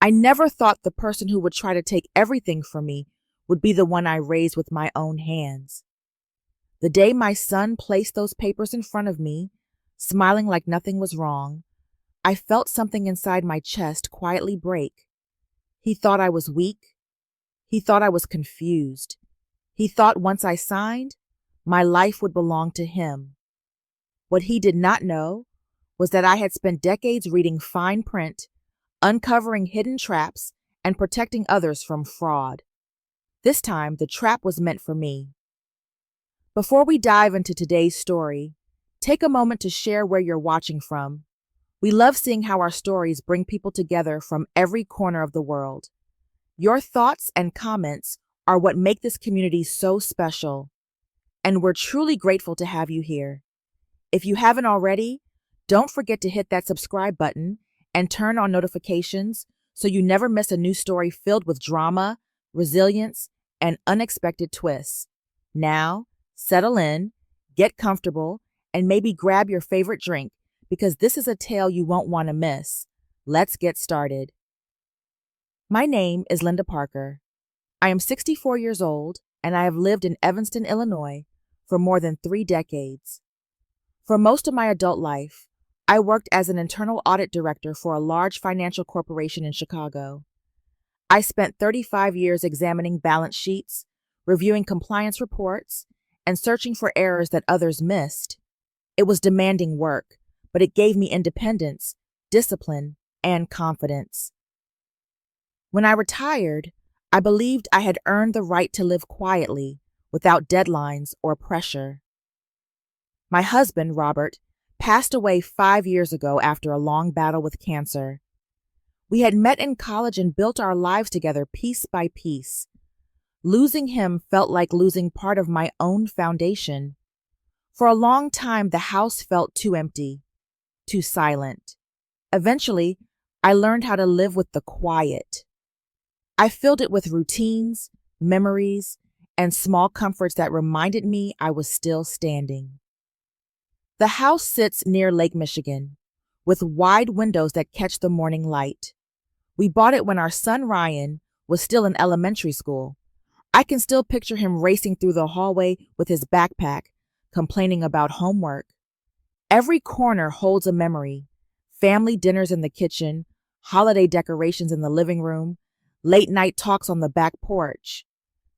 I never thought the person who would try to take everything from me would be the one I raised with my own hands. The day my son placed those papers in front of me, smiling like nothing was wrong, I felt something inside my chest quietly break. He thought I was weak. He thought I was confused. He thought once I signed, my life would belong to him. What he did not know was that I had spent decades reading fine print, uncovering hidden traps, and protecting others from fraud. This time, the trap was meant for me. Before we dive into today's story, take a moment to share where you're watching from. We love seeing how our stories bring people together from every corner of the world. Your thoughts and comments are what make this community so special, and we're truly grateful to have you here. If you haven't already, don't forget to hit that subscribe button and turn on notifications so you never miss a new story filled with drama, resilience, and unexpected twists. Now, settle in, get comfortable, and maybe grab your favorite drink because this is a tale you won't want to miss. Let's get started. My name is Linda Parker. I am 64 years old, and I have lived in Evanston, Illinois, for more than 3 decades. For most of my adult life, I worked as an internal audit director for a large financial corporation in Chicago. I spent 35 years examining balance sheets, reviewing compliance reports, and searching for errors that others missed. It was demanding work, but it gave me independence, discipline, and confidence. When I retired, I believed I had earned the right to live quietly, without deadlines or pressure. My husband, Robert, passed away 5 years ago after a long battle with cancer. We had met in college and built our lives together piece by piece. Losing him felt like losing part of my own foundation. For a long time, the house felt too empty, too silent. Eventually, I learned how to live with the quiet. I filled it with routines, memories, and small comforts that reminded me I was still standing. The house sits near Lake Michigan, with wide windows that catch the morning light. We bought it when our son Ryan was still in elementary school. I can still picture him racing through the hallway with his backpack, complaining about homework. Every corner holds a memory: family dinners in the kitchen, holiday decorations in the living room, late night talks on the back porch.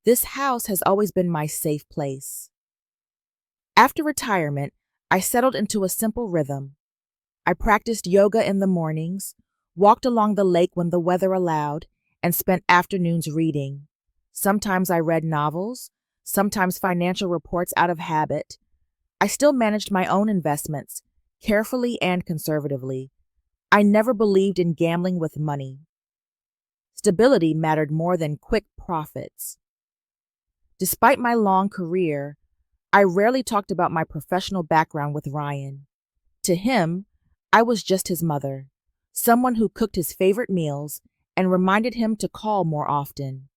This house has always been my safe place. After retirement, I settled into a simple rhythm. I practiced yoga in the mornings, walked along the lake when the weather allowed, and spent afternoons reading. Sometimes I read novels, sometimes financial reports out of habit. I still managed my own investments, carefully and conservatively. I never believed in gambling with money. Stability mattered more than quick profits. Despite my long career, I rarely talked about my professional background with Ryan. To him, I was just his mother, someone who cooked his favorite meals and reminded him to call more often.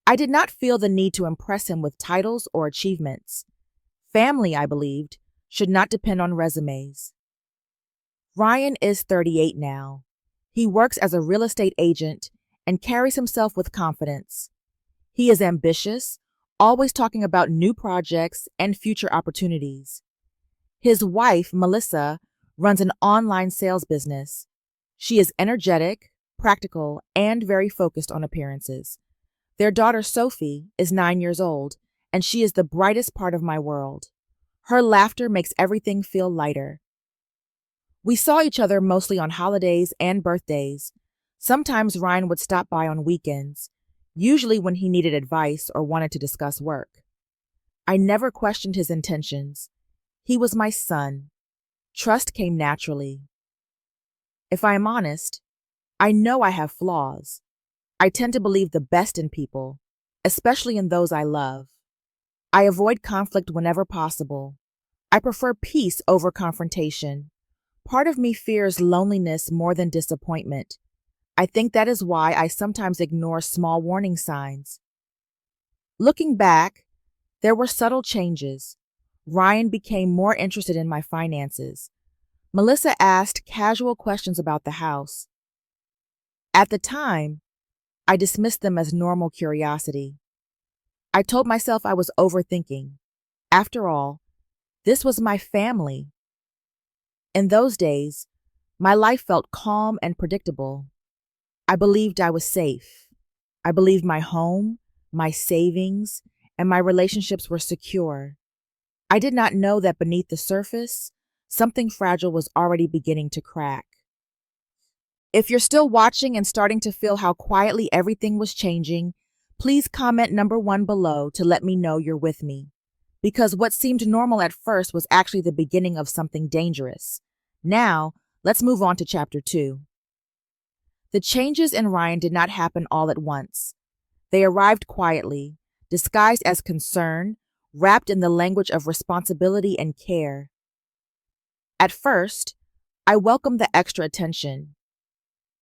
I did not feel the need to impress him with titles or achievements. Family, I believed, should not depend on resumes. Ryan is 38 now. He works as a real estate agent and carries himself with confidence. He is ambitious, always talking about new projects and future opportunities. His wife, Melissa, runs an online sales business. She is energetic, practical, and very focused on appearances. Their daughter, Sophie, is 9 years old, and she is the brightest part of my world. Her laughter makes everything feel lighter. We saw each other mostly on holidays and birthdays. Sometimes Ryan would stop by on weekends, usually when he needed advice or wanted to discuss work. I never questioned his intentions. He was my son. Trust came naturally. If I am honest, I know I have flaws. I tend to believe the best in people, especially in those I love. I avoid conflict whenever possible. I prefer peace over confrontation. Part of me fears loneliness more than disappointment. I think that is why I sometimes ignore small warning signs. Looking back, there were subtle changes. Ryan became more interested in my finances. Melissa asked casual questions about the house. At the time, I dismissed them as normal curiosity. I told myself I was overthinking. After all, this was my family. In those days, my life felt calm and predictable. I believed I was safe. I believed my home, my savings, and my relationships were secure. I did not know that beneath the surface, something fragile was already beginning to crack. If you're still watching and starting to feel how quietly everything was changing, please comment number 1 below to let me know you're with me. Because what seemed normal at first was actually the beginning of something dangerous. Now, let's move on to chapter 2. The changes in Ryan did not happen all at once. They arrived quietly, disguised as concern, wrapped in the language of responsibility and care. At first, I welcomed the extra attention.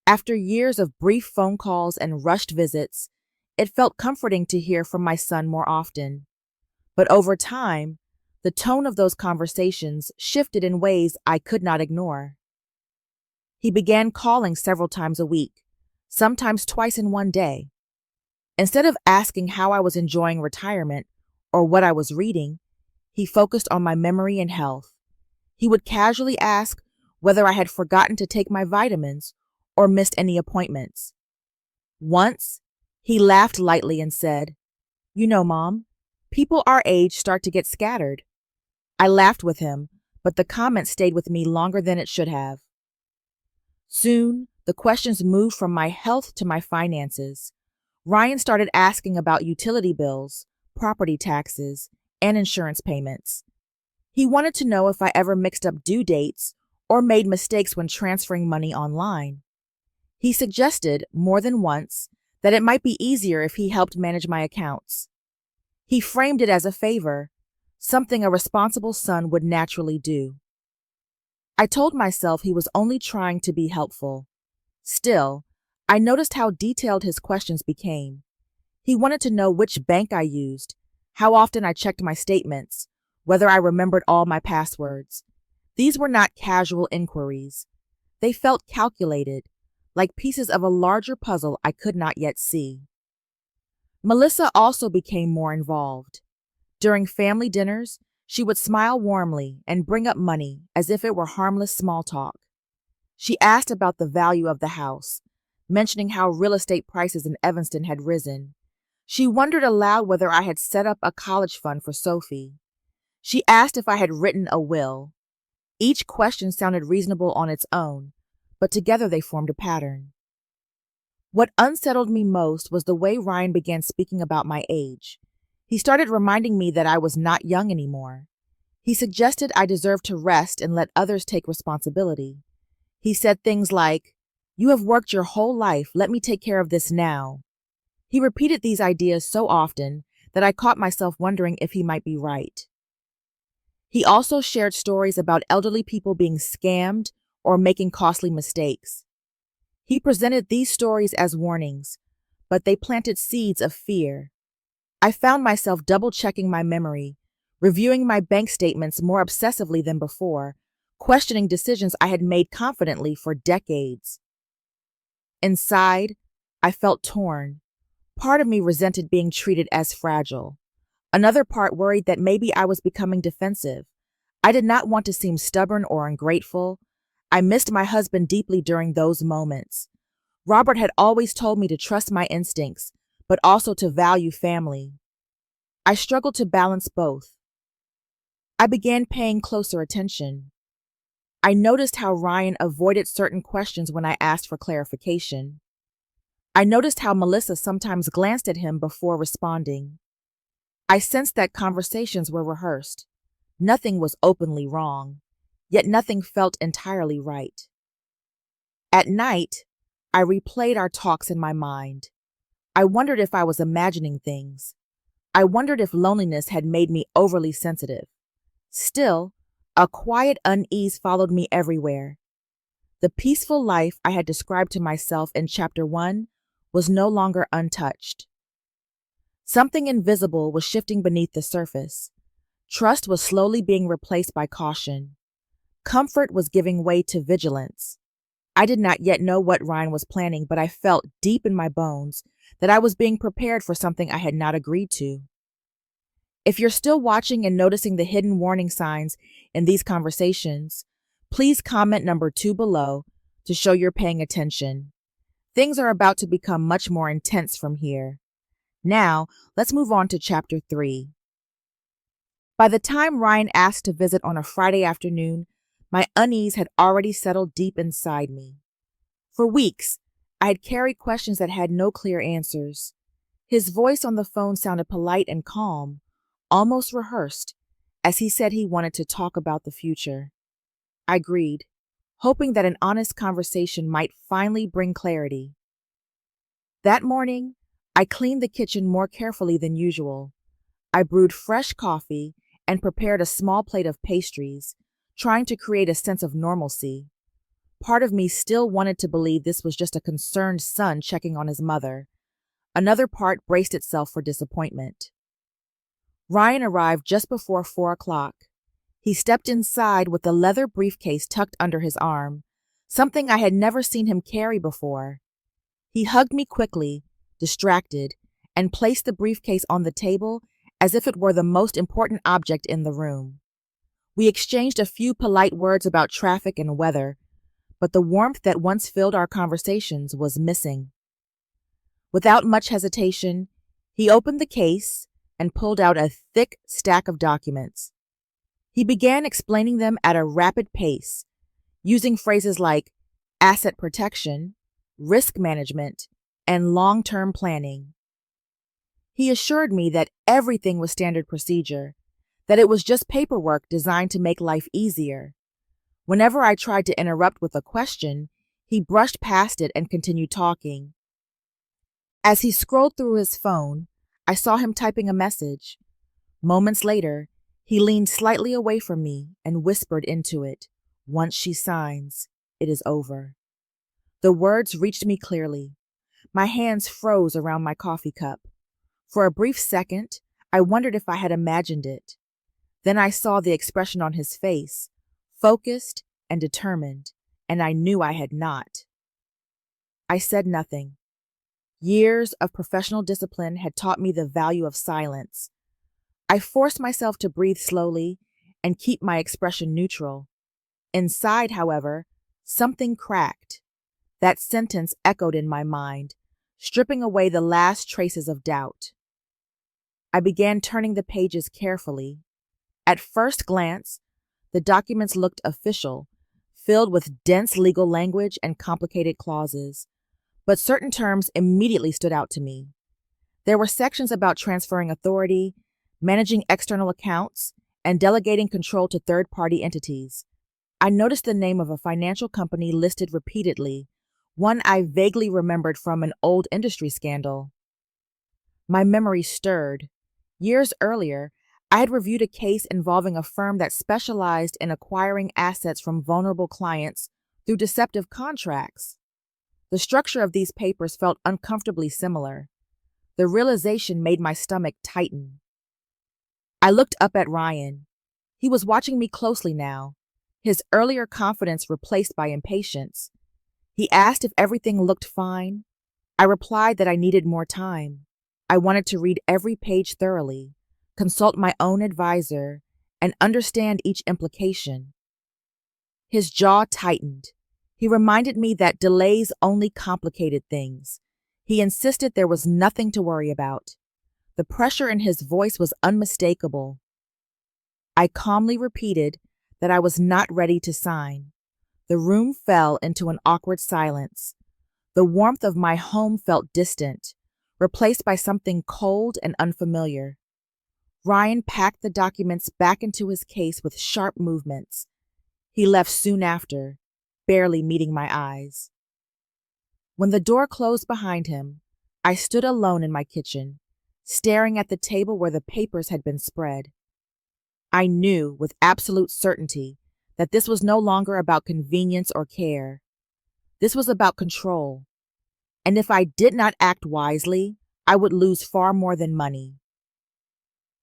After years of brief phone calls and rushed visits, it felt comforting to hear from my son more often. But over time, the tone of those conversations shifted in ways I could not ignore. He began calling several times a week, sometimes twice in one day. Instead of asking how I was enjoying retirement or what I was reading, he focused on my memory and health. He would casually ask whether I had forgotten to take my vitamins or missed any appointments. Once, he laughed lightly and said, "You know, Mom, people our age start to get scattered." I laughed with him, but the comment stayed with me longer than it should have. Soon, the questions moved from my health to my finances. Ryan started asking about utility bills, property taxes, and insurance payments. He wanted to know if I ever mixed up due dates or made mistakes when transferring money online. He suggested, more than once, that it might be easier if he helped manage my accounts. He framed it as a favor, something a responsible son would naturally do. I told myself he was only trying to be helpful. Still, I noticed how detailed his questions became. He wanted to know which bank I used, how often I checked my statements, whether I remembered all my passwords. These were not casual inquiries. They felt calculated, like pieces of a larger puzzle I could not yet see. Melissa also became more involved. During family dinners, she would smile warmly and bring up money as if it were harmless small talk. She asked about the value of the house, mentioning how real estate prices in Evanston had risen. She wondered aloud whether I had set up a college fund for Sophie. She asked if I had written a will. Each question sounded reasonable on its own, but together they formed a pattern. What unsettled me most was the way Ryan began speaking about my age. He started reminding me that I was not young anymore. He suggested I deserved to rest and let others take responsibility. He said things like, "You have worked your whole life, let me take care of this now." He repeated these ideas so often that I caught myself wondering if he might be right. He also shared stories about elderly people being scammed or making costly mistakes. He presented these stories as warnings, but they planted seeds of fear. I found myself double-checking my memory, reviewing my bank statements more obsessively than before, questioning decisions I had made confidently for decades. Inside, I felt torn. Part of me resented being treated as fragile. Another part worried that maybe I was becoming defensive. I did not want to seem stubborn or ungrateful. I missed my husband deeply during those moments. Robert had always told me to trust my instincts, but also to value family. I struggled to balance both. I began paying closer attention. I noticed how Ryan avoided certain questions when I asked for clarification. I noticed how Melissa sometimes glanced at him before responding. I sensed that conversations were rehearsed. Nothing was openly wrong, yet nothing felt entirely right. At night, I replayed our talks in my mind. I wondered if I was imagining things. I wondered if loneliness had made me overly sensitive. Still, a quiet unease followed me everywhere. The peaceful life I had described to myself in Chapter 1 was no longer untouched. Something invisible was shifting beneath the surface. Trust was slowly being replaced by caution. Comfort was giving way to vigilance. I did not yet know what Ryan was planning, but I felt deep in my bones that I was being prepared for something I had not agreed to. If you're still watching and noticing the hidden warning signs in these conversations, please comment number 2 below to show you're paying attention. Things are about to become much more intense from here. Now, let's move on to chapter 3. By the time Ryan asked to visit on a Friday afternoon, my unease had already settled deep inside me. For weeks, I had carried questions that had no clear answers. His voice on the phone sounded polite and calm, almost rehearsed, as he said he wanted to talk about the future. I agreed, hoping that an honest conversation might finally bring clarity. That morning, I cleaned the kitchen more carefully than usual. I brewed fresh coffee and prepared a small plate of pastries, trying to create a sense of normalcy. Part of me still wanted to believe this was just a concerned son checking on his mother. Another part braced itself for disappointment. Ryan arrived just before 4 o'clock. He stepped inside with a leather briefcase tucked under his arm, something I had never seen him carry before. He hugged me quickly, distracted, and placed the briefcase on the table as if it were the most important object in the room. We exchanged a few polite words about traffic and weather, but the warmth that once filled our conversations was missing. Without much hesitation, he opened the case and pulled out a thick stack of documents. He began explaining them at a rapid pace, using phrases like asset protection, risk management, and long-term planning. He assured me that everything was standard procedure, that it was just paperwork designed to make life easier. Whenever I tried to interrupt with a question, he brushed past it and continued talking. As he scrolled through his phone, I saw him typing a message. Moments later, he leaned slightly away from me and whispered into it, "Once she signs, it is over." The words reached me clearly. My hands froze around my coffee cup. For a brief second, I wondered if I had imagined it. Then I saw the expression on his face, focused and determined, and I knew I had not. I said nothing. Years of professional discipline had taught me the value of silence. I forced myself to breathe slowly and keep my expression neutral. Inside, however, something cracked. That sentence echoed in my mind, stripping away the last traces of doubt. I began turning the pages carefully. At first glance, the documents looked official, filled with dense legal language and complicated clauses. But certain terms immediately stood out to me. There were sections about transferring authority, managing external accounts, and delegating control to third-party entities. I noticed the name of a financial company listed repeatedly, one I vaguely remembered from an old industry scandal. My memory stirred. Years earlier, I had reviewed a case involving a firm that specialized in acquiring assets from vulnerable clients through deceptive contracts. The structure of these papers felt uncomfortably similar. The realization made my stomach tighten. I looked up at Ryan. He was watching me closely now, his earlier confidence replaced by impatience. He asked if everything looked fine. I replied that I needed more time. I wanted to read every page thoroughly, consult my own advisor, and understand each implication. His jaw tightened. He reminded me that delays only complicated things. He insisted there was nothing to worry about. The pressure in his voice was unmistakable. I calmly repeated that I was not ready to sign. The room fell into an awkward silence. The warmth of my home felt distant, replaced by something cold and unfamiliar. Ryan packed the documents back into his case with sharp movements. He left soon after, barely meeting my eyes. When the door closed behind him, I stood alone in my kitchen, staring at the table where the papers had been spread. I knew with absolute certainty that this was no longer about convenience or care. This was about control. And if I did not act wisely, I would lose far more than money.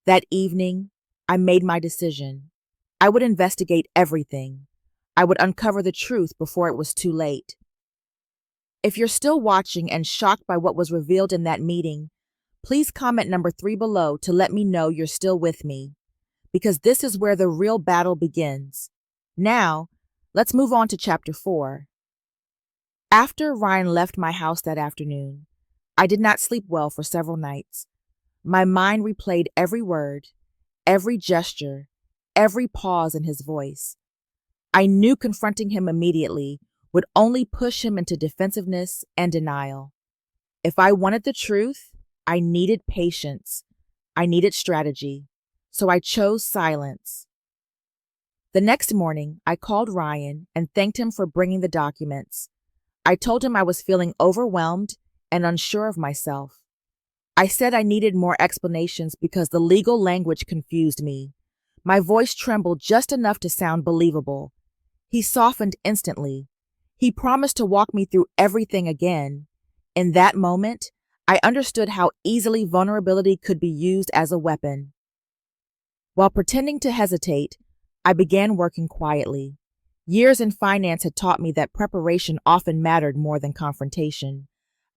That evening, I made my decision. I would investigate everything. I would uncover the truth before it was too late. If you're still watching and shocked by what was revealed in that meeting, please comment number 3 below to let me know you're still with me, because this is where the real battle begins. Now, let's move on to chapter 4. After Ryan left my house that afternoon, I did not sleep well for several nights. My mind replayed every word, every gesture, every pause in his voice. I knew confronting him immediately would only push him into defensiveness and denial. If I wanted the truth, I needed patience. I needed strategy. So I chose silence. The next morning, I called Ryan and thanked him for bringing the documents. I told him I was feeling overwhelmed and unsure of myself. I said I needed more explanations because the legal language confused me. My voice trembled just enough to sound believable. He softened instantly. He promised to walk me through everything again. In that moment, I understood how easily vulnerability could be used as a weapon. While pretending to hesitate, I began working quietly. Years in finance had taught me that preparation often mattered more than confrontation.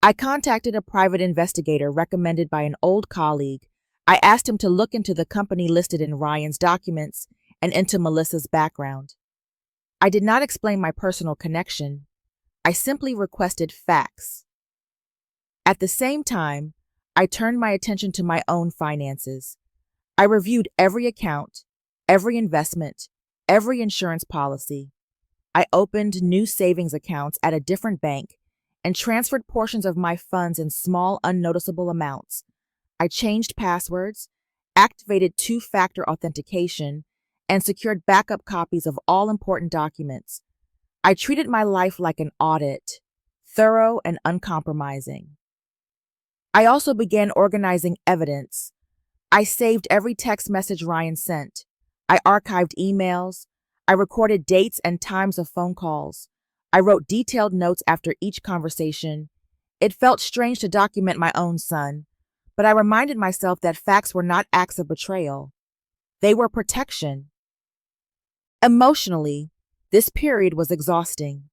I contacted a private investigator recommended by an old colleague. I asked him to look into the company listed in Ryan's documents and into Melissa's background. I did not explain my personal connection. I simply requested facts. At the same time, I turned my attention to my own finances. I reviewed every account, every investment, every insurance policy. I opened new savings accounts at a different bank and transferred portions of my funds in small, unnoticeable amounts. I changed passwords, activated two-factor authentication, and secured backup copies of all important documents. I treated my life like an audit, thorough and uncompromising. I also began organizing evidence. I saved every text message Ryan sent. I archived emails. I recorded dates and times of phone calls. I wrote detailed notes after each conversation. It felt strange to document my own son, but I reminded myself that facts were not acts of betrayal. They were protection. Emotionally, this period was exhausting.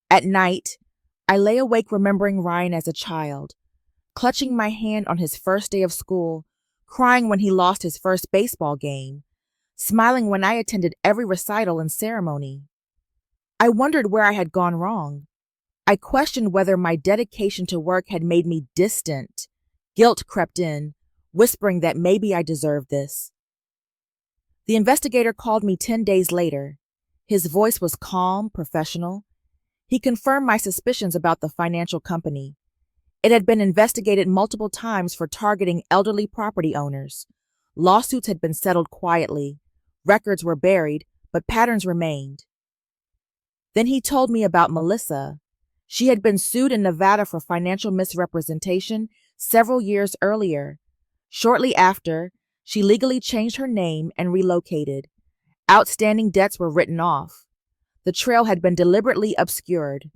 At night, I lay awake remembering Ryan as a child, clutching my hand on his first day of school, crying when he lost his first baseball game, smiling when I attended every recital and ceremony. I wondered where I had gone wrong. I questioned whether my dedication to work had made me distant. Guilt crept in, whispering that maybe I deserved this. The investigator called me 10 days later. His voice was calm, professional. He confirmed my suspicions about the financial company. It had been investigated multiple times for targeting elderly property owners. Lawsuits had been settled quietly. Records were buried, but patterns remained. Then he told me about Melissa. She had been sued in Nevada for financial misrepresentation several years earlier. Shortly after, she legally changed her name and relocated. Outstanding debts were written off. The trail had been deliberately obscured.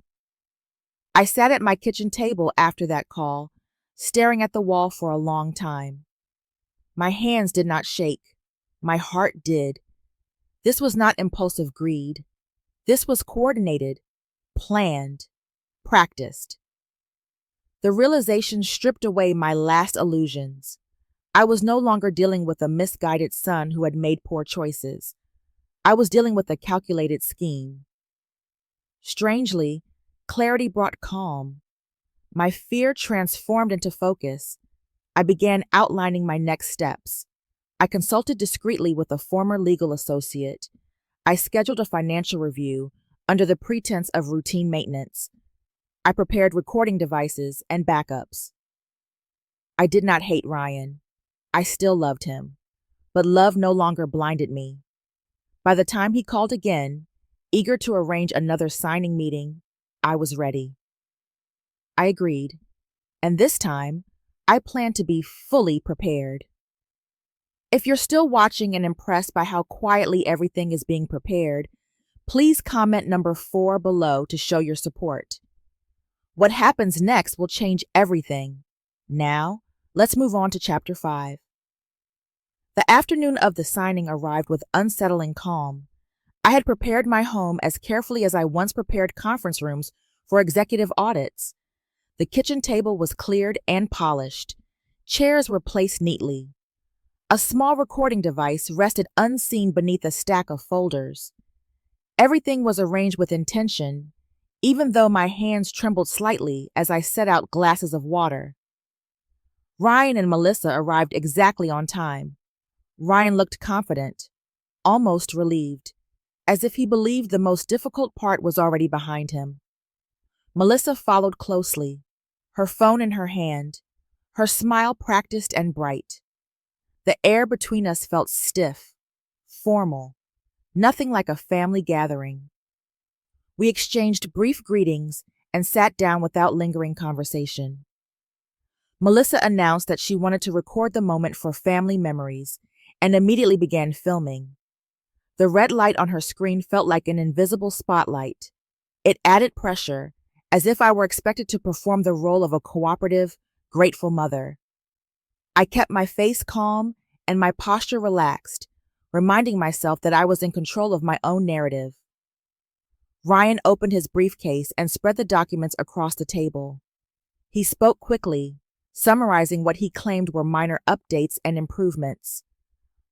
I sat at my kitchen table after that call, staring at the wall for a long time. My hands did not shake. My heart did. This was not impulsive greed. This was coordinated, planned, practiced. The realization stripped away my last illusions. I was no longer dealing with a misguided son who had made poor choices. I was dealing with a calculated scheme. Strangely, clarity brought calm. My fear transformed into focus. I began outlining my next steps. I consulted discreetly with a former legal associate. I scheduled a financial review under the pretense of routine maintenance. I prepared recording devices and backups. I did not hate Ryan. I still loved him, but love no longer blinded me. By the time he called again, eager to arrange another signing meeting, I was ready. I agreed, and this time, I planned to be fully prepared. If you're still watching and impressed by how quietly everything is being prepared, please comment number 4 below to show your support. What happens next will change everything. Now, let's move on to chapter 5. The afternoon of the signing arrived with unsettling calm. I had prepared my home as carefully as I once prepared conference rooms for executive audits. The kitchen table was cleared and polished. Chairs were placed neatly. A small recording device rested unseen beneath a stack of folders. Everything was arranged with intention, even though my hands trembled slightly as I set out glasses of water. Ryan and Melissa arrived exactly on time. Ryan looked confident, almost relieved, as if he believed the most difficult part was already behind him. Melissa followed closely, her phone in her hand, her smile practiced and bright. The air between us felt stiff, formal, nothing like a family gathering. We exchanged brief greetings and sat down without lingering conversation. Melissa announced that she wanted to record the moment for family memories and immediately began filming. The red light on her screen felt like an invisible spotlight. It added pressure, as if I were expected to perform the role of a cooperative, grateful mother. I kept my face calm and my posture relaxed, reminding myself that I was in control of my own narrative. Ryan opened his briefcase and spread the documents across the table. He spoke quickly, summarizing what he claimed were minor updates and improvements.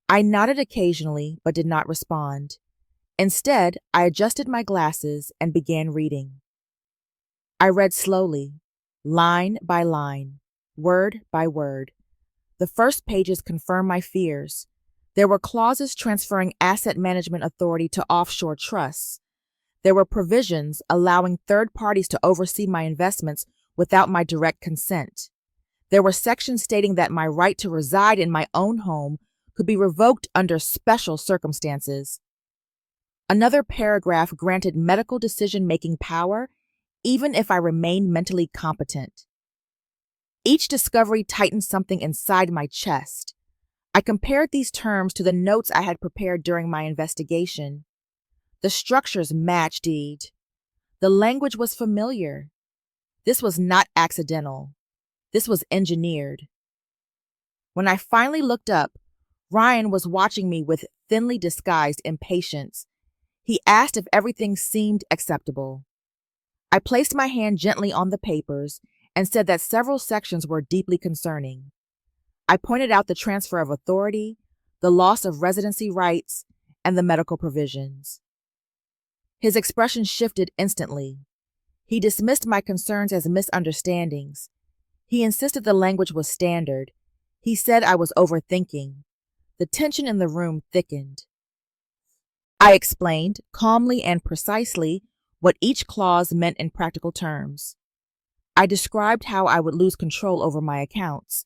I nodded occasionally but did not respond. Instead, I adjusted my glasses and began reading. I read slowly, line by line, word by word. The first pages confirmed my fears. There were clauses transferring asset management authority to offshore trusts. There were provisions allowing third parties to oversee my investments without my direct consent. There were sections stating that my right to reside in my own home could be revoked under special circumstances. Another paragraph granted medical decision-making power even if I remained mentally competent. Each discovery tightened something inside my chest. I compared these terms to the notes I had prepared during my investigation. The structures matched. The language was familiar. This was not accidental. This was engineered. When I finally looked up, Ryan was watching me with thinly disguised impatience. He asked if everything seemed acceptable. I placed my hand gently on the papers and said that several sections were deeply concerning. I pointed out the transfer of authority, the loss of residency rights, and the medical provisions. His expression shifted instantly. He dismissed my concerns as misunderstandings. He insisted the language was standard. He said I was overthinking. The tension in the room thickened. I explained, calmly and precisely, what each clause meant in practical terms. I described how I would lose control over my accounts,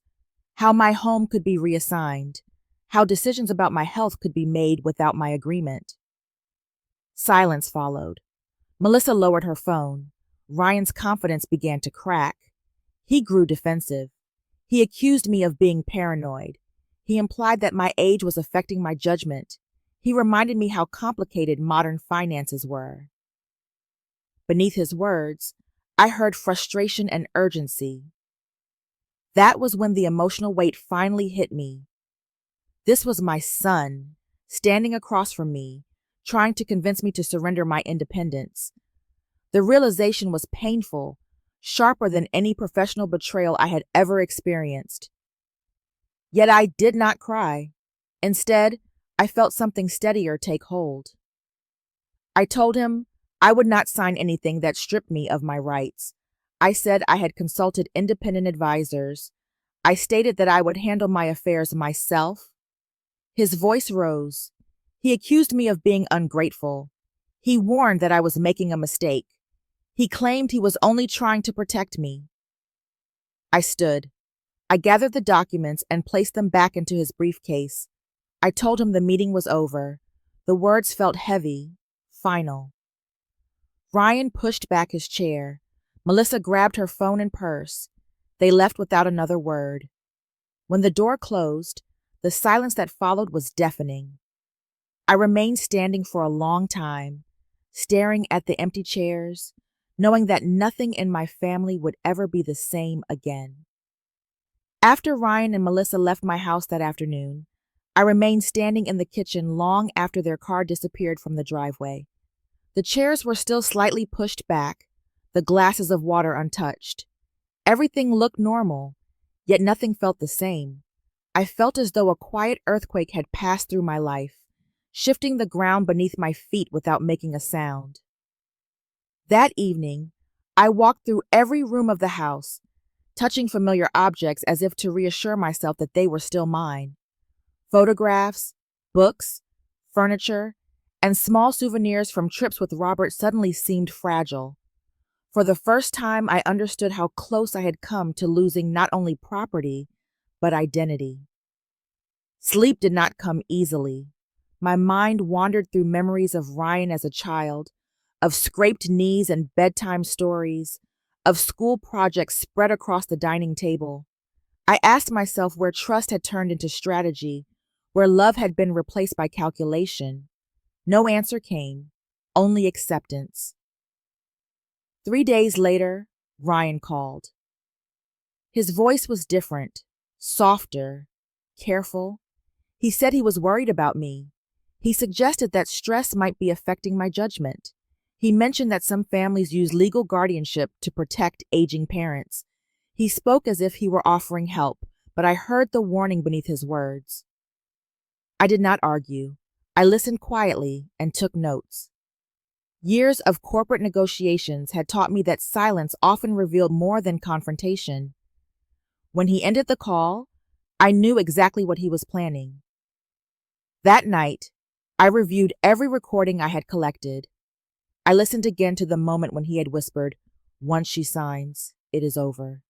how my home could be reassigned, how decisions about my health could be made without my agreement. Silence followed. Melissa lowered her phone. Ryan's confidence began to crack. He grew defensive. He accused me of being paranoid. He implied that my age was affecting my judgment. He reminded me how complicated modern finances were. Beneath his words, I heard frustration and urgency. That was when the emotional weight finally hit me. This was my son, standing across from me, trying to convince me to surrender my independence. The realization was painful, sharper than any professional betrayal I had ever experienced. Yet I did not cry. Instead, I felt something steadier take hold. I told him I would not sign anything that stripped me of my rights. I said I had consulted independent advisors. I stated that I would handle my affairs myself. His voice rose. He accused me of being ungrateful. He warned that I was making a mistake. He claimed he was only trying to protect me. I stood. I gathered the documents and placed them back into his briefcase. I told him the meeting was over. The words felt heavy, final. Ryan pushed back his chair. Melissa grabbed her phone and purse. They left without another word. When the door closed, the silence that followed was deafening. I remained standing for a long time, staring at the empty chairs, knowing that nothing in my family would ever be the same again. After Ryan and Melissa left my house that afternoon, I remained standing in the kitchen long after their car disappeared from the driveway. The chairs were still slightly pushed back, the glasses of water untouched. Everything looked normal, yet nothing felt the same. I felt as though a quiet earthquake had passed through my life, shifting the ground beneath my feet without making a sound. That evening, I walked through every room of the house, touching familiar objects as if to reassure myself that they were still mine. Photographs, books, furniture, and small souvenirs from trips with Robert suddenly seemed fragile. For the first time, I understood how close I had come to losing not only property, but identity. Sleep did not come easily. My mind wandered through memories of Ryan as a child, of scraped knees and bedtime stories, of school projects spread across the dining table. I asked myself where trust had turned into strategy, where love had been replaced by calculation. No answer came, only acceptance. 3 days later, Ryan called. His voice was different, softer, careful. He said he was worried about me. He suggested that stress might be affecting my judgment. He mentioned that some families use legal guardianship to protect aging parents. He spoke as if he were offering help, but I heard the warning beneath his words. I did not argue. I listened quietly and took notes. Years of corporate negotiations had taught me that silence often revealed more than confrontation. When he ended the call, I knew exactly what he was planning. That night, I reviewed every recording I had collected. I listened again to the moment when he had whispered, "Once she signs, it is over."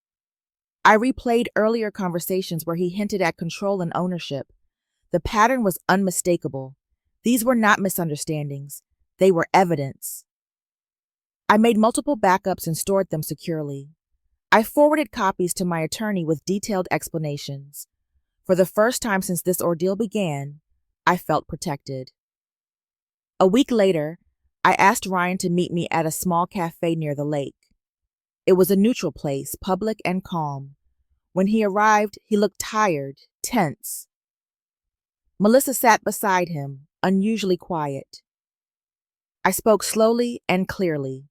I replayed earlier conversations where he hinted at control and ownership. The pattern was unmistakable. These were not misunderstandings. They were evidence. I made multiple backups and stored them securely. I forwarded copies to my attorney with detailed explanations. For the first time since this ordeal began, I felt protected. A week later, I asked Ryan to meet me at a small cafe near the lake. It was a neutral place, public and calm. When he arrived, he looked tired, tense. Melissa sat beside him, unusually quiet. I spoke slowly and clearly.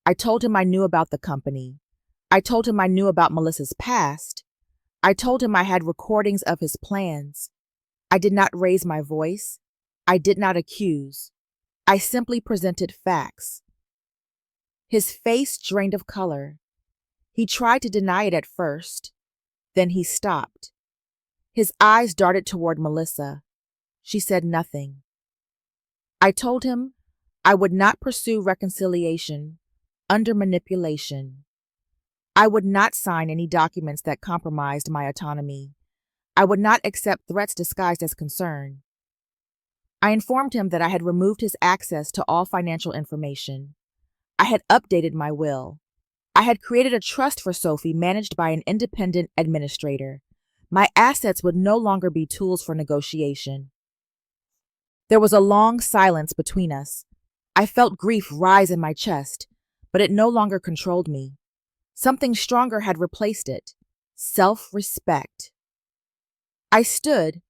I told him I knew about the company. I told him I knew about Melissa's past. I told him I had recordings of his plans. I did not raise my voice. I did not accuse. I simply presented facts. His face drained of color. He tried to deny it at first. Then he stopped. His eyes darted toward Melissa. She said nothing. I told him I would not pursue reconciliation under manipulation. I would not sign any documents that compromised my autonomy. I would not accept threats disguised as concern. I informed him that I had removed his access to all financial information. I had updated my will. I had created a trust for Sophie managed by an independent administrator. My assets would no longer be tools for negotiation. There was a long silence between us. I felt grief rise in my chest, but it no longer controlled me. Something stronger had replaced it: self-respect. I stood,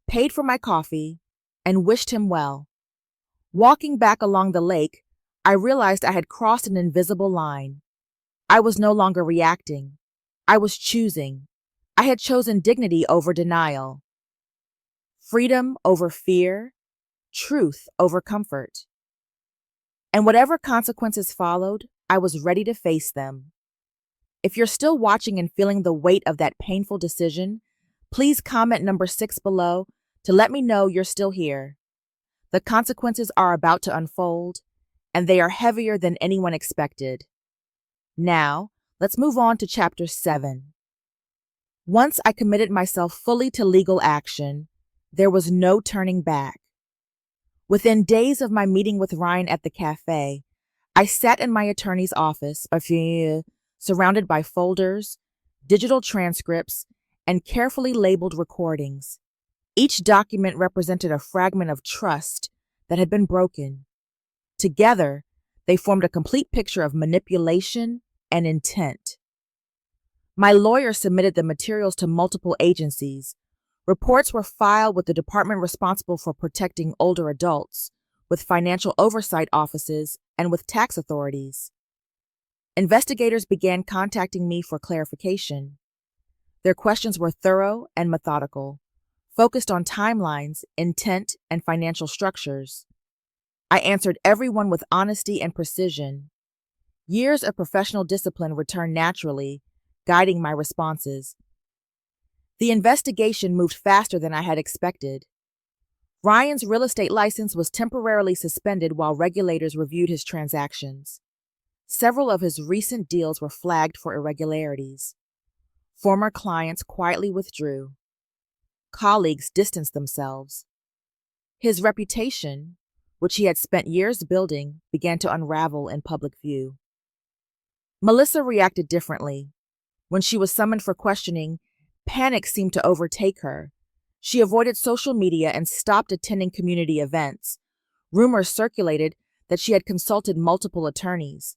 paid for my coffee, and wished him well. Walking back along the lake, I realized I had crossed an invisible line. I was no longer reacting. I was choosing. I had chosen dignity over denial, freedom over fear, truth over comfort. And whatever consequences followed, I was ready to face them. If you're still watching and feeling the weight of that painful decision, please comment number 6 below to let me know you're still here. The consequences are about to unfold, and they are heavier than anyone expected. Now, let's move on to Chapter 7. Once I committed myself fully to legal action, there was no turning back. Within days of my meeting with Ryan at the cafe, I sat in my attorney's office, surrounded by folders, digital transcripts, and carefully labeled recordings. Each document represented a fragment of trust that had been broken. Together, they formed a complete picture of manipulation and intent. My lawyer submitted the materials to multiple agencies. Reports were filed with the department responsible for protecting older adults, with financial oversight offices, and with tax authorities. Investigators began contacting me for clarification. Their questions were thorough and methodical, focused on timelines, intent, and financial structures. I answered everyone with honesty and precision. Years of professional discipline returned naturally, guiding my responses. The investigation moved faster than I had expected. Ryan's real estate license was temporarily suspended while regulators reviewed his transactions. Several of his recent deals were flagged for irregularities. Former clients quietly withdrew. Colleagues distanced themselves. His reputation, which he had spent years building, began to unravel in public view. Melissa reacted differently. When she was summoned for questioning, panic seemed to overtake her. She avoided social media and stopped attending community events. Rumors circulated that she had consulted multiple attorneys.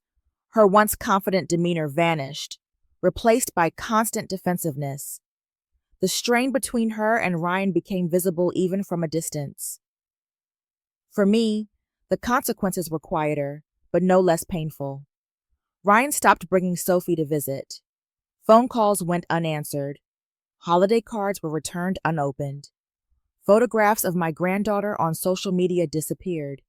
Her once confident demeanor vanished, replaced by constant defensiveness. The strain between her and Ryan became visible even from a distance. For me, the consequences were quieter, but no less painful. Ryan stopped bringing Sophie to visit. Phone calls went unanswered. Holiday cards were returned unopened. Photographs of my granddaughter on social media disappeared.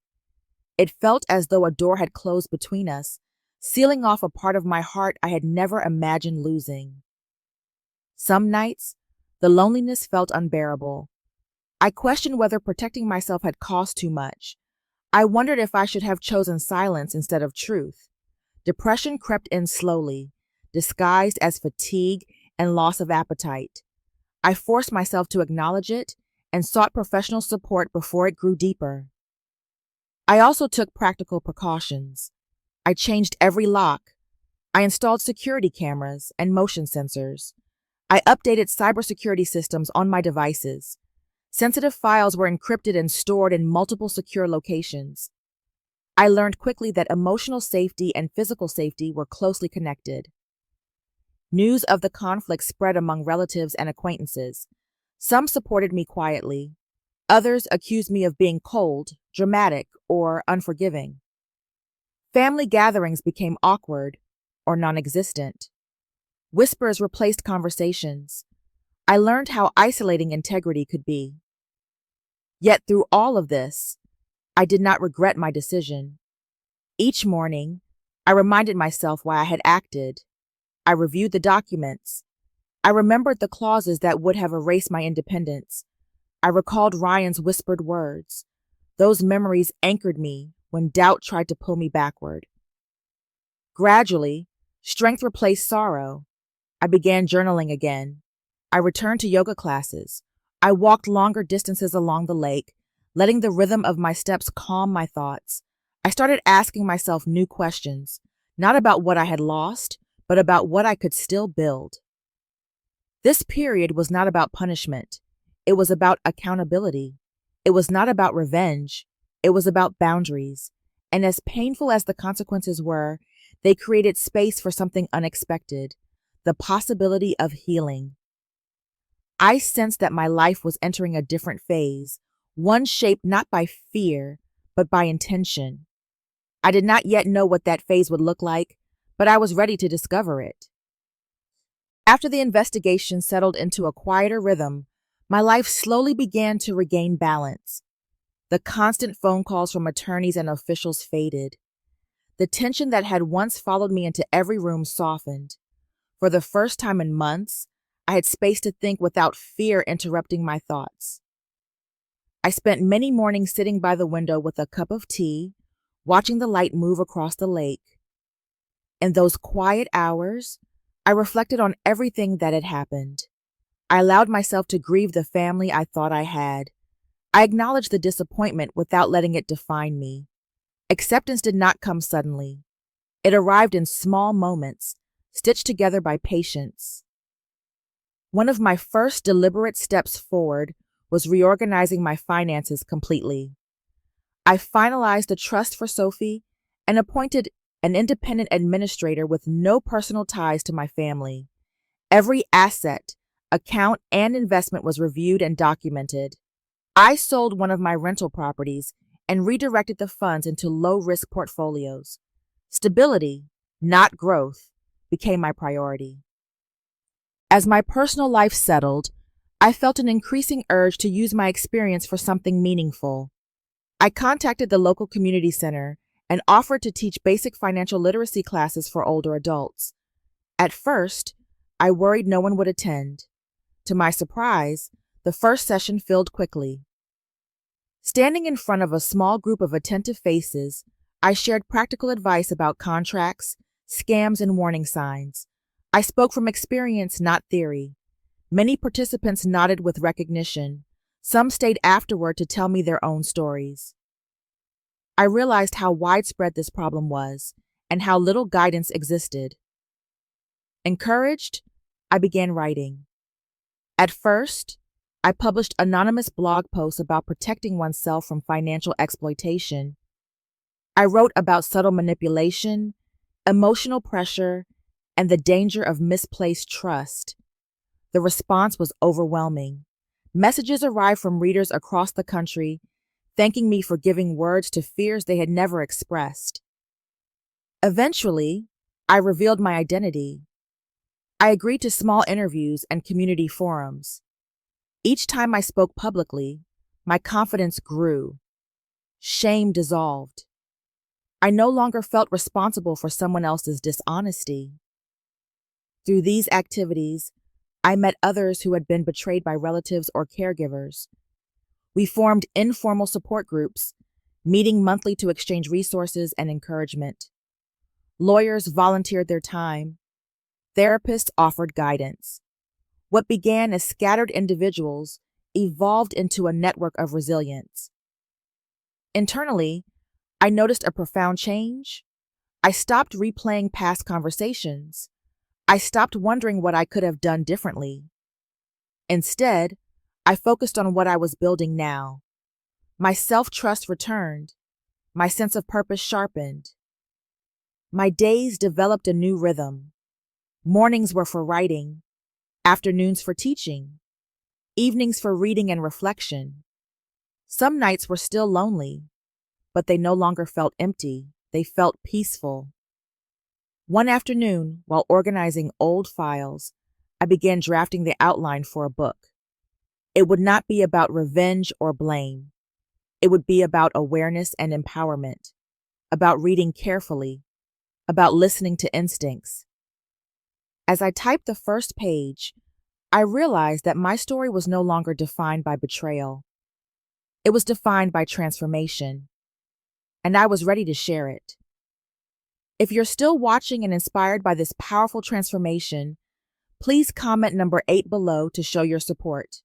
It felt as though a door had closed between us, sealing off a part of my heart I had never imagined losing. Some nights, the loneliness felt unbearable. I questioned whether protecting myself had cost too much. I wondered if I should have chosen silence instead of truth. Depression crept in slowly, disguised as fatigue and loss of appetite. I forced myself to acknowledge it and sought professional support before it grew deeper. I also took practical precautions. I changed every lock. I installed security cameras and motion sensors. I updated cybersecurity systems on my devices. Sensitive files were encrypted and stored in multiple secure locations. I learned quickly that emotional safety and physical safety were closely connected. News of the conflict spread among relatives and acquaintances. Some supported me quietly. Others accused me of being cold, dramatic, or unforgiving. Family gatherings became awkward or non-existent. Whispers replaced conversations. I learned how isolating integrity could be. Yet through all of this, I did not regret my decision. Each morning, I reminded myself why I had acted. I reviewed the documents. I remembered the clauses that would have erased my independence. I recalled Ryan's whispered words. Those memories anchored me when doubt tried to pull me backward. Gradually, strength replaced sorrow. I began journaling again. I returned to yoga classes. I walked longer distances along the lake, letting the rhythm of my steps calm my thoughts. I started asking myself new questions, not about what I had lost, but about what I could still build. This period was not about punishment. It was about accountability. It was not about revenge. It was about boundaries. And as painful as the consequences were, they created space for something unexpected, the possibility of healing. I sensed that my life was entering a different phase, one shaped not by fear, but by intention. I did not yet know what that phase would look like, but I was ready to discover it. After the investigation settled into a quieter rhythm, my life slowly began to regain balance. The constant phone calls from attorneys and officials faded. The tension that had once followed me into every room softened. For the first time in months, I had space to think without fear interrupting my thoughts. I spent many mornings sitting by the window with a cup of tea, watching the light move across the lake. In those quiet hours, I reflected on everything that had happened. I allowed myself to grieve the family I thought I had. I acknowledged the disappointment without letting it define me. Acceptance did not come suddenly. It arrived in small moments, stitched together by patience. One of my first deliberate steps forward was reorganizing my finances completely. I finalized a trust for Sophie and appointed an independent administrator with no personal ties to my family. Every asset, account, and investment was reviewed and documented. I sold one of my rental properties and redirected the funds into low-risk portfolios. Stability, not growth, became my priority. As my personal life settled, I felt an increasing urge to use my experience for something meaningful. I contacted the local community center and offered to teach basic financial literacy classes for older adults. At first, I worried no one would attend. To my surprise, the first session filled quickly. Standing in front of a small group of attentive faces, I shared practical advice about contracts, scams, and warning signs. I spoke from experience, not theory. Many participants nodded with recognition. Some stayed afterward to tell me their own stories. I realized how widespread this problem was and how little guidance existed. Encouraged, I began writing. At first, I published anonymous blog posts about protecting oneself from financial exploitation. I wrote about subtle manipulation, emotional pressure, and the danger of misplaced trust. The response was overwhelming. Messages arrived from readers across the country, thanking me for giving words to fears they had never expressed. Eventually, I revealed my identity. I agreed to small interviews and community forums. Each time I spoke publicly, my confidence grew. Shame dissolved. I no longer felt responsible for someone else's dishonesty. Through these activities, I met others who had been betrayed by relatives or caregivers. We formed informal support groups, meeting monthly to exchange resources and encouragement. Lawyers volunteered their time. Therapists offered guidance. What began as scattered individuals evolved into a network of resilience. Internally, I noticed a profound change. I stopped replaying past conversations. I stopped wondering what I could have done differently. Instead, I focused on what I was building now. My self-trust returned. My sense of purpose sharpened. My days developed a new rhythm. Mornings were for writing, afternoons for teaching, evenings for reading and reflection. Some nights were still lonely, but they no longer felt empty. They felt peaceful. One afternoon, while organizing old files, I began drafting the outline for a book. It would not be about revenge or blame. It would be about awareness and empowerment, about reading carefully, about listening to instincts. As I typed the first page, I realized that my story was no longer defined by betrayal. It was defined by transformation, and I was ready to share it. If you're still watching and inspired by this powerful transformation, please comment number 8 below to show your support.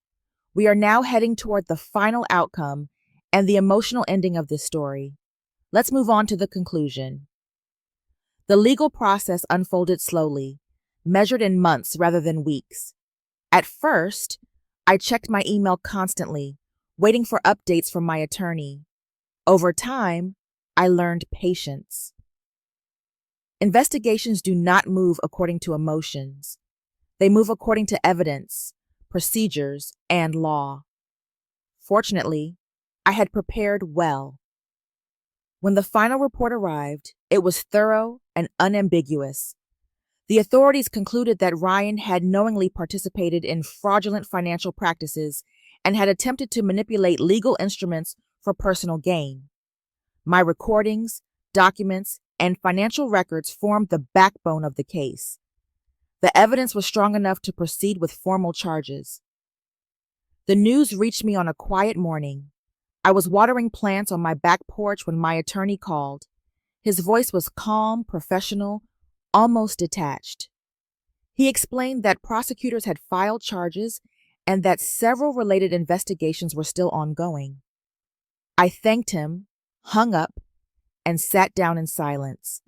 We are now heading toward the final outcome and the emotional ending of this story. Let's move on to the conclusion. The legal process unfolded slowly, measured in months rather than weeks. At first, I checked my email constantly, waiting for updates from my attorney. Over time, I learned patience. Investigations do not move according to emotions. They move according to evidence, procedures, and law. Fortunately, I had prepared well. When the final report arrived, it was thorough and unambiguous. The authorities concluded that Ryan had knowingly participated in fraudulent financial practices and had attempted to manipulate legal instruments for personal gain. My recordings, documents, and financial records formed the backbone of the case. The evidence was strong enough to proceed with formal charges. The news reached me on a quiet morning. I was watering plants on my back porch when my attorney called. His voice was calm, professional, almost detached. He explained that prosecutors had filed charges and that several related investigations were still ongoing. I thanked him, hung up, and sat down in silence.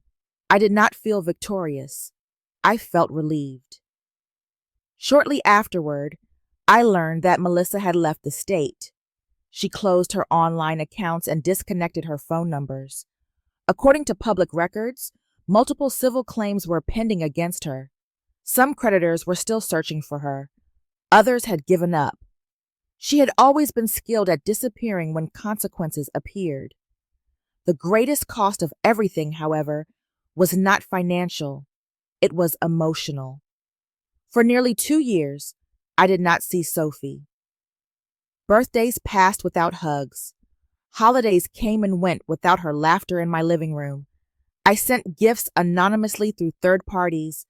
I did not feel victorious. I felt relieved. Shortly afterward, I learned that Melissa had left the state. She closed her online accounts and disconnected her phone numbers. According to public records, multiple civil claims were pending against her. Some creditors were still searching for her. Others had given up. She had always been skilled at disappearing when consequences appeared. The greatest cost of everything, however, was not financial, it was emotional. For nearly 2 years, I did not see Sophie. Birthdays passed without hugs. Holidays came and went without her laughter in my living room. I sent gifts anonymously through third parties,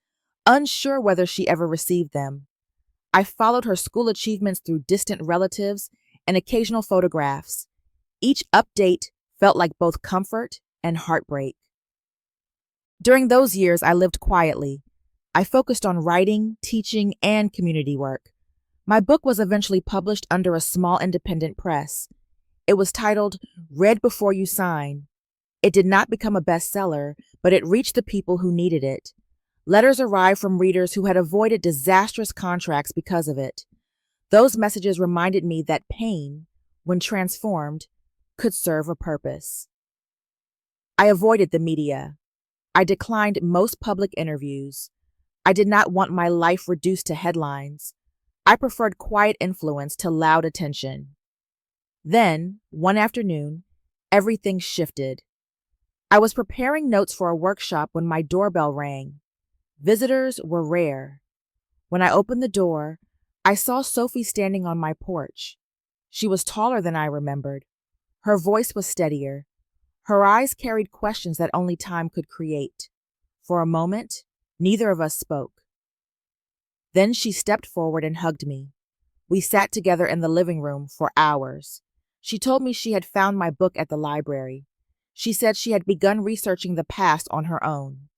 unsure whether she ever received them. I followed her school achievements through distant relatives and occasional photographs. Each update felt like both comfort and heartbreak. During those years, I lived quietly. I focused on writing, teaching, and community work. My book was eventually published under a small independent press. It was titled Read Before You Sign. It did not become a bestseller, but it reached the people who needed it. Letters arrived from readers who had avoided disastrous contracts because of it. Those messages reminded me that pain, when transformed, could serve a purpose. I avoided the media. I declined most public interviews. I did not want my life reduced to headlines. I preferred quiet influence to loud attention. Then, one afternoon, everything shifted. I was preparing notes for a workshop when my doorbell rang. Visitors were rare. When I opened the door, I saw Sophie standing on my porch. She was taller than I remembered. Her voice was steadier. Her eyes carried questions that only time could create. For a moment, neither of us spoke. Then she stepped forward and hugged me. We sat together in the living room for hours. She told me she had found my book at the library. She said she had begun researching the past on her own.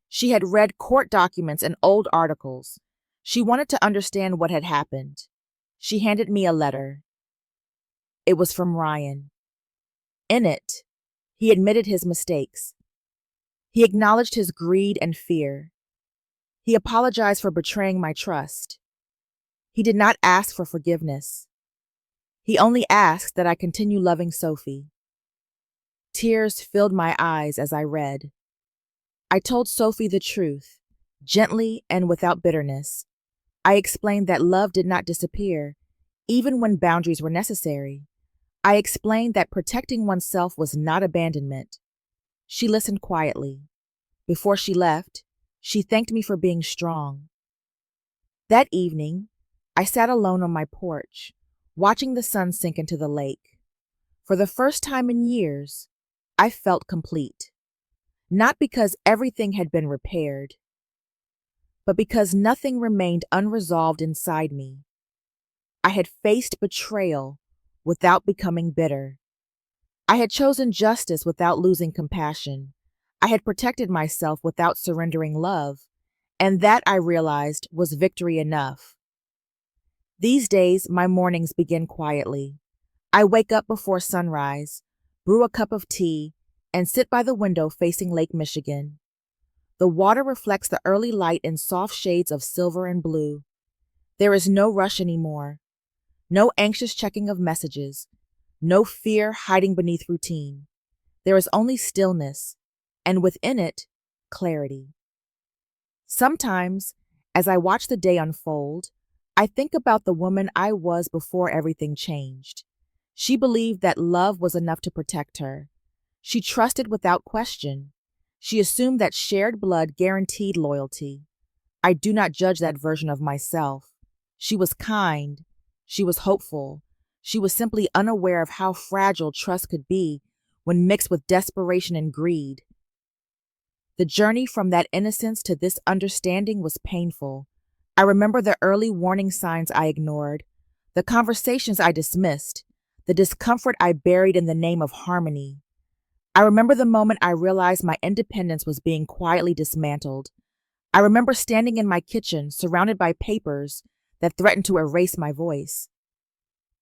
She had read court documents and old articles. She wanted to understand what had happened. She handed me a letter. It was from Ryan. In it, he admitted his mistakes. He acknowledged his greed and fear. He apologized for betraying my trust. He did not ask for forgiveness. He only asked that I continue loving Sophie. Tears filled my eyes as I read. I told Sophie the truth, gently and without bitterness. I explained that love did not disappear, even when boundaries were necessary. I explained that protecting oneself was not abandonment. She listened quietly. Before she left, she thanked me for being strong. That evening, I sat alone on my porch, watching the sun sink into the lake. For the first time in years, I felt complete. Not because everything had been repaired, but because nothing remained unresolved inside me. I had faced betrayal without becoming bitter. I had chosen justice without losing compassion. I had protected myself without surrendering love, and that, I realized, was victory enough. These days, my mornings begin quietly. I wake up before sunrise, brew a cup of tea, and sit by the window facing Lake Michigan. The water reflects the early light in soft shades of silver and blue. There is no rush anymore, no anxious checking of messages, no fear hiding beneath routine. There is only stillness, and within it, clarity. Sometimes, as I watch the day unfold, I think about the woman I was before everything changed. She believed that love was enough to protect her. She trusted without question. She assumed that shared blood guaranteed loyalty. I do not judge that version of myself. She was kind. She was hopeful. She was simply unaware of how fragile trust could be when mixed with desperation and greed. The journey from that innocence to this understanding was painful. I remember the early warning signs I ignored, the conversations I dismissed, the discomfort I buried in the name of harmony. I remember the moment I realized my independence was being quietly dismantled. I remember standing in my kitchen, surrounded by papers that threatened to erase my voice.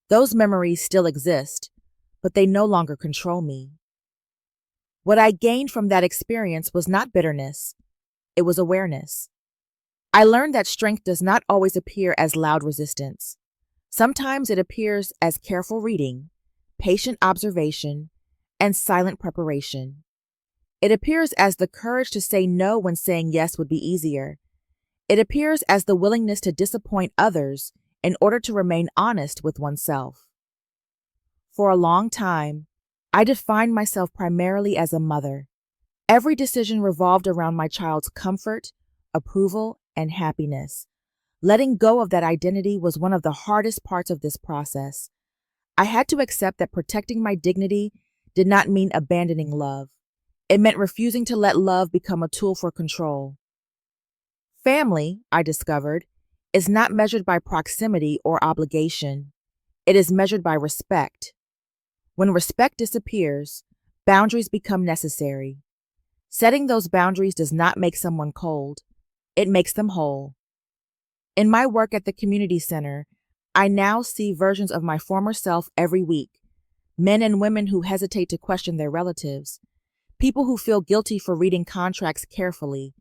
Those memories still exist, but they no longer control me. What I gained from that experience was not bitterness, it was awareness. I learned that strength does not always appear as loud resistance. Sometimes it appears as careful reading, patient observation, and silent preparation. It appears as the courage to say no when saying yes would be easier. It appears as the willingness to disappoint others in order to remain honest with oneself. For a long time, I defined myself primarily as a mother, Every decision revolved around my child's comfort, approval, and happiness. Letting go of that identity was one of the hardest parts of this process. I had to accept that protecting my dignity did not mean abandoning love. It meant refusing to let love become a tool for control. Family, I discovered, is not measured by proximity or obligation. It is measured by respect. When respect disappears, boundaries become necessary. Setting those boundaries does not make someone cold. It makes them whole. In my work at the community center, I now see versions of my former self every week. Men and women who hesitate to question their relatives. People who feel guilty for reading contracts carefully.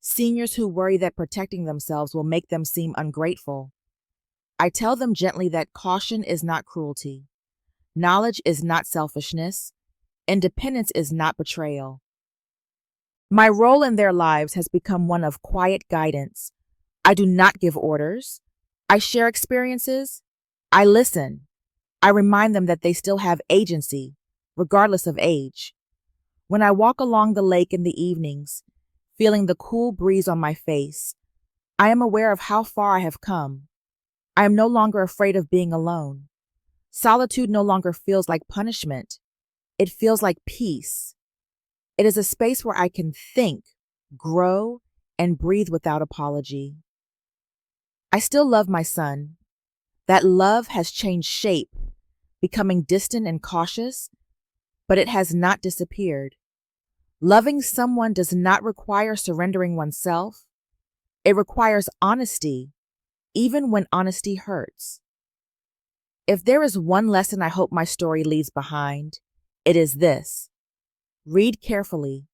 Seniors who worry that protecting themselves will make them seem ungrateful. I tell them gently that caution is not cruelty. Knowledge is not selfishness. Independence is not betrayal. My role in their lives has become one of quiet guidance. I do not give orders. I share experiences. I listen. I remind them that they still have agency, regardless of age. When I walk along the lake in the evenings, feeling the cool breeze on my face, I am aware of how far I have come. I am no longer afraid of being alone. Solitude no longer feels like punishment. It feels like peace. It is a space where I can think, grow, and breathe without apology. I still love my son. That love has changed shape, becoming distant and cautious, but it has not disappeared. Loving someone does not require surrendering oneself. It requires honesty, even when honesty hurts. If there is one lesson I hope my story leaves behind, it is this. Read carefully,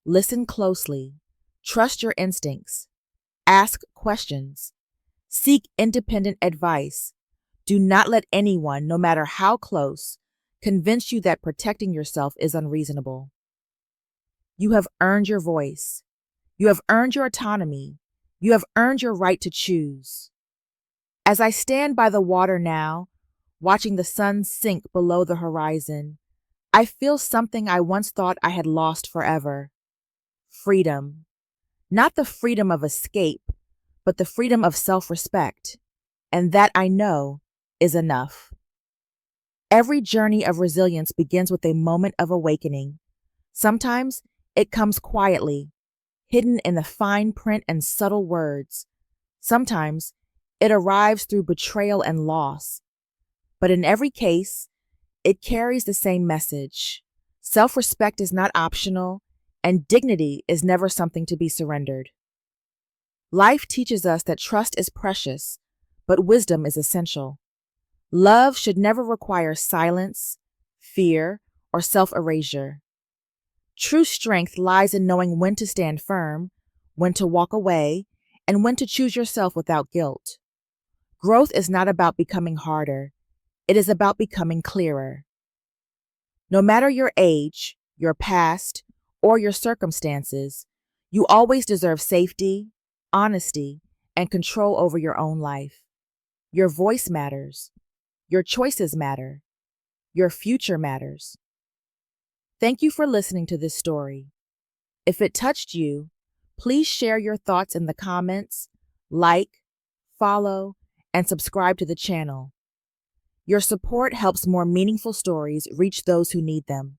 listen closely, trust your instincts, ask questions, seek independent advice. Do not let anyone, no matter how close, convince you that protecting yourself is unreasonable. You have earned your voice. You have earned your autonomy. You have earned your right to choose. As I stand by the water now, watching the sun sink below the horizon, I feel something I once thought I had lost forever. Freedom. Not the freedom of escape, but the freedom of self-respect. And that, I know, is enough. Every journey of resilience begins with a moment of awakening. Sometimes it comes quietly, hidden in the fine print and subtle words. Sometimes it arrives through betrayal and loss. But in every case, it carries the same message. Self-respect is not optional, and dignity is never something to be surrendered. Life teaches us that trust is precious, but wisdom is essential. Love should never require silence, fear, or self-erasure. True strength lies in knowing when to stand firm, when to walk away, and when to choose yourself without guilt. Growth is not about becoming harder. It is about becoming clearer. No matter your age, your past, or your circumstances, you always deserve safety, honesty, and control over your own life. Your voice matters. Your choices matter. Your future matters. Thank you for listening to this story. If it touched you, please share your thoughts in the comments, like, follow, and subscribe to the channel. Your support helps more meaningful stories reach those who need them.